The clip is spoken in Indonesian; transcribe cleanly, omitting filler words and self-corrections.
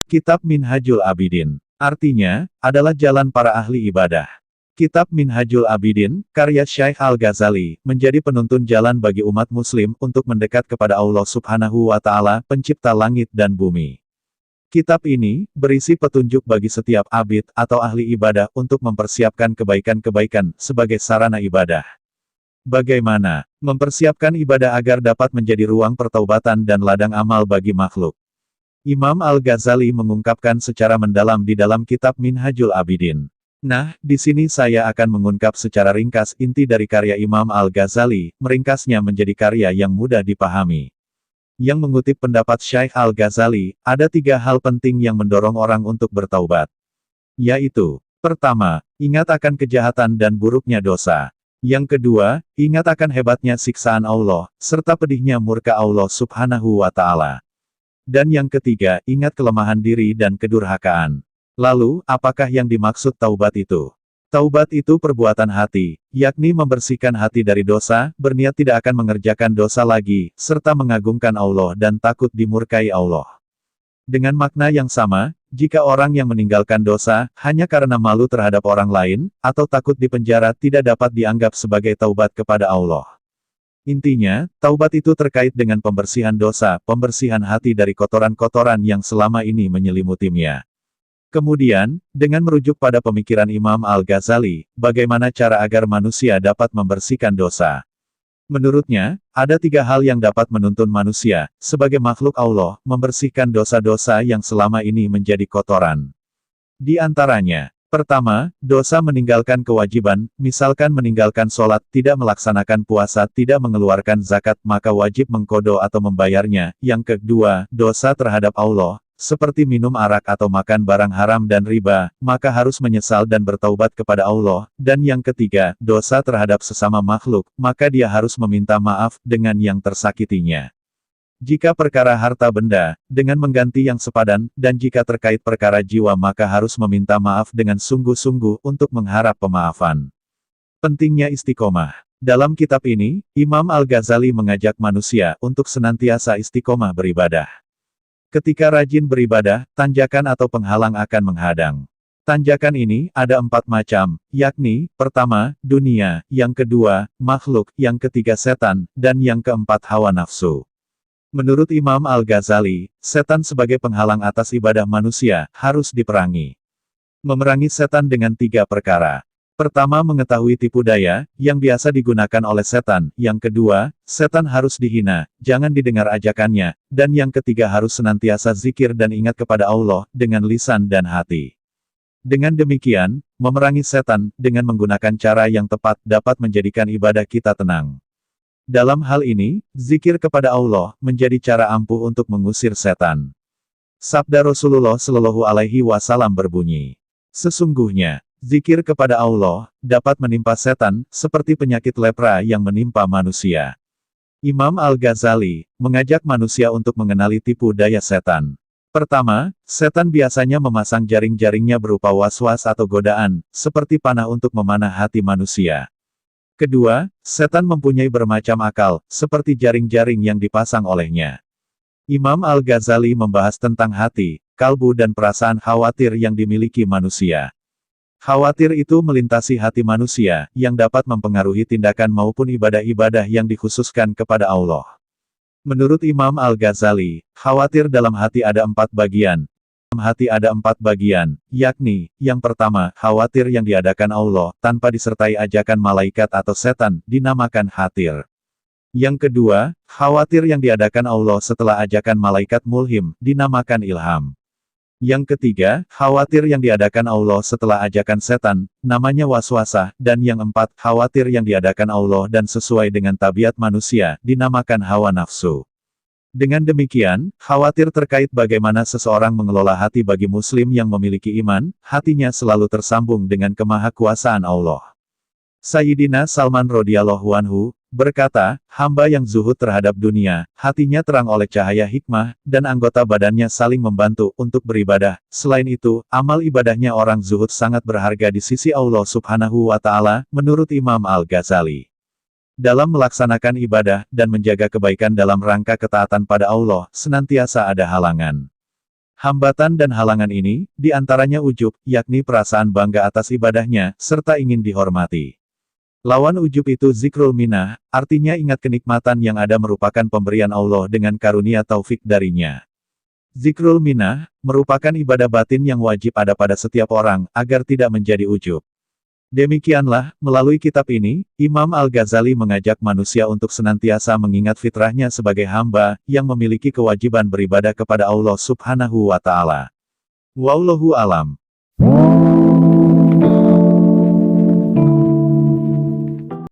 Kitab Minhajul Abidin, artinya, adalah jalan para ahli ibadah. Kitab Minhajul Abidin, karya Syekh Al-Ghazali, menjadi penuntun jalan bagi umat muslim untuk mendekat kepada Allah Subhanahu wa Ta'ala, pencipta langit dan bumi. Kitab ini berisi petunjuk bagi setiap abid atau ahli ibadah untuk mempersiapkan kebaikan-kebaikan sebagai sarana ibadah. Bagaimana mempersiapkan ibadah agar dapat menjadi ruang pertaubatan dan ladang amal bagi makhluk? Imam Al-Ghazali mengungkapkan secara mendalam di dalam kitab Minhajul Abidin. Nah, di sini saya akan mengungkap secara ringkas inti dari karya Imam Al-Ghazali, meringkasnya menjadi karya yang mudah dipahami. Yang mengutip pendapat Syekh Al-Ghazali, ada 3 hal penting yang mendorong orang untuk bertaubat. Yaitu, pertama, ingat akan kejahatan dan buruknya dosa. Yang kedua, ingat akan hebatnya siksaan Allah, serta pedihnya murka Allah Subhanahu wa Ta'ala. Dan yang ketiga, ingat kelemahan diri dan kedurhakaan. Lalu, apakah yang dimaksud taubat itu? Taubat itu perbuatan hati, yakni membersihkan hati dari dosa, berniat tidak akan mengerjakan dosa lagi, serta mengagungkan Allah dan takut dimurkai Allah. Dengan makna yang sama, jika orang yang meninggalkan dosa, hanya karena malu terhadap orang lain, atau takut dipenjara tidak dapat dianggap sebagai taubat kepada Allah. Intinya, taubat itu terkait dengan pembersihan dosa, pembersihan hati dari kotoran-kotoran yang selama ini menyelimutinya. Kemudian, dengan merujuk pada pemikiran Imam Al-Ghazali, bagaimana cara agar manusia dapat membersihkan dosa? Menurutnya, ada 3 hal yang dapat menuntun manusia, sebagai makhluk Allah, membersihkan dosa-dosa yang selama ini menjadi kotoran. Di antaranya, pertama, dosa meninggalkan kewajiban, misalkan meninggalkan sholat, tidak melaksanakan puasa, tidak mengeluarkan zakat, maka wajib mengqadha atau membayarnya. Yang kedua, dosa terhadap Allah, seperti minum arak atau makan barang haram dan riba, maka harus menyesal dan bertaubat kepada Allah. Dan yang ketiga, dosa terhadap sesama makhluk, maka dia harus meminta maaf dengan yang tersakitinya. Jika perkara harta benda, dengan mengganti yang sepadan, dan jika terkait perkara jiwa maka harus meminta maaf dengan sungguh-sungguh untuk mengharap pemaafan. Pentingnya istiqomah. Dalam kitab ini, Imam Al-Ghazali mengajak manusia untuk senantiasa istiqomah beribadah. Ketika rajin beribadah, tanjakan atau penghalang akan menghadang. Tanjakan ini ada 4 macam, yakni, pertama, dunia, yang kedua, makhluk, yang ketiga setan, dan yang keempat hawa nafsu. Menurut Imam Al-Ghazali, setan sebagai penghalang atas ibadah manusia, harus diperangi. Memerangi setan dengan 3 perkara. Pertama, mengetahui tipu daya, yang biasa digunakan oleh setan. Yang kedua, setan harus dihina, jangan didengar ajakannya. Dan yang ketiga harus senantiasa zikir dan ingat kepada Allah, dengan lisan dan hati. Dengan demikian, memerangi setan, dengan menggunakan cara yang tepat, dapat menjadikan ibadah kita tenang. Dalam hal ini, zikir kepada Allah, menjadi cara ampuh untuk mengusir setan. Sabda Rasulullah Shallallahu Alaihi Wasallam berbunyi, sesungguhnya, zikir kepada Allah, dapat menimpa setan, seperti penyakit lepra yang menimpa manusia. Imam Al-Ghazali, mengajak manusia untuk mengenali tipu daya setan. Pertama, setan biasanya memasang jaring-jaringnya berupa was-was atau godaan, seperti panah untuk memanah hati manusia. Kedua, setan mempunyai bermacam akal, seperti jaring-jaring yang dipasang olehnya. Imam Al-Ghazali membahas tentang hati, kalbu dan perasaan khawatir yang dimiliki manusia. Khawatir itu melintasi hati manusia, yang dapat mempengaruhi tindakan maupun ibadah-ibadah yang dikhususkan kepada Allah. Menurut Imam Al-Ghazali, khawatir dalam hati ada 4 bagian. Dalam hati ada 4 bagian, yakni, yang pertama, khawatir yang diadakan Allah, tanpa disertai ajakan malaikat atau setan, dinamakan khatir. Yang kedua, khawatir yang diadakan Allah setelah ajakan malaikat mulhim, dinamakan ilham. Yang ketiga, khawatir yang diadakan Allah setelah ajakan setan, namanya waswasah. Dan yang 4, khawatir yang diadakan Allah dan sesuai dengan tabiat manusia, dinamakan hawa nafsu. Dengan demikian, khawatir terkait bagaimana seseorang mengelola hati bagi muslim yang memiliki iman, hatinya selalu tersambung dengan kemahakuasaan Allah. Sayyidina Salman radhiyallahu anhu berkata, hamba yang zuhud terhadap dunia, hatinya terang oleh cahaya hikmah, dan anggota badannya saling membantu untuk beribadah. Selain itu, amal ibadahnya orang zuhud sangat berharga di sisi Allah Subhanahu wa Ta'ala, menurut Imam Al-Ghazali. Dalam melaksanakan ibadah dan menjaga kebaikan dalam rangka ketaatan pada Allah, senantiasa ada halangan. Hambatan dan halangan ini, diantaranya ujub, yakni perasaan bangga atas ibadahnya, serta ingin dihormati. Lawan ujub itu zikrul minah, artinya ingat kenikmatan yang ada merupakan pemberian Allah dengan karunia taufik darinya. Zikrul minah, merupakan ibadah batin yang wajib ada pada setiap orang, agar tidak menjadi ujub. Demikianlah, melalui kitab ini, Imam Al-Ghazali mengajak manusia untuk senantiasa mengingat fitrahnya sebagai hamba, yang memiliki kewajiban beribadah kepada Allah Subhanahu wa Ta'ala. Wallahu alam.